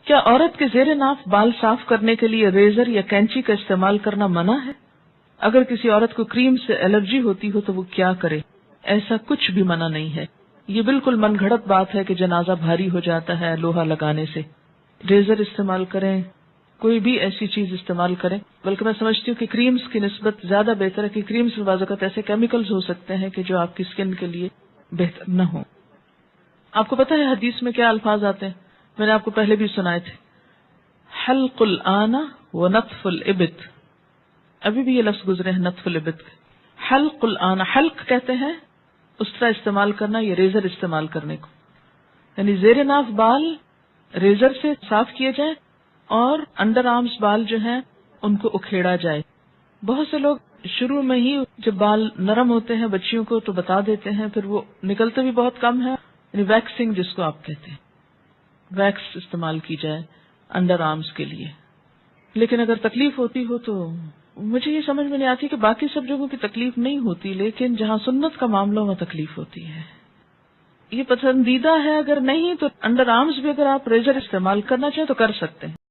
کیا عورت کے زیر ناف بال صاف کرنے کے لیے ریزر یا کینچی کا استعمال کرنا منع ہے؟ اگر کسی عورت کو کریم سے الرجی ہوتی ہو تو وہ کیا کرے؟ ایسا کچھ بھی منع نہیں ہے. یہ بالکل من گھڑت بات ہے کہ جنازہ بھاری ہو جاتا ہے لوہا لگانے سے. ریزر استعمال کریں، کوئی بھی ایسی چیز استعمال کریں. بلکہ میں سمجھتی ہوں کہ کریمز کی نسبت زیادہ بہتر ہے کہ کریمز میں بعض اوقات ایسے کیمیکلز ہو سکتے ہیں کہ جو آپ کی اسکن کے لیے بہتر نہ ہوں. آپ کو پتہ ہے حدیث میں کیا الفاظ آتے ہیں؟ میں نے آپ کو پہلے بھی سنائے تھے. حلق الآن و نطف الابط. ابھی بھی یہ لفظ گزرے ہیں نطف الابط. حلق الآن، حلق کہتے ہیں اس طرح استعمال کرنا، یہ ریزر استعمال کرنے کو. یعنی زیر ناف بال ریزر سے صاف کیے جائیں اور انڈر آرمز بال جو ہیں ان کو اکھیڑا جائے. بہت سے لوگ شروع میں ہی جب بال نرم ہوتے ہیں بچیوں کو تو بتا دیتے ہیں، پھر وہ نکلتے بھی بہت کم ہے. یعنی ویکسنگ جس کو آپ کہتے ہیں، ویکس استعمال کی جائے انڈر آرمز کے لیے. لیکن اگر تکلیف ہوتی ہو تو مجھے یہ سمجھ میں نہیں آتی کہ باقی سب جگہوں کی تکلیف نہیں ہوتی، لیکن جہاں سنت کا معاملہ وہاں تکلیف ہوتی ہے. یہ پسندیدہ ہے، اگر نہیں تو انڈر آرمز بھی اگر آپ ریزر استعمال کرنا چاہیں تو کر سکتے ہیں.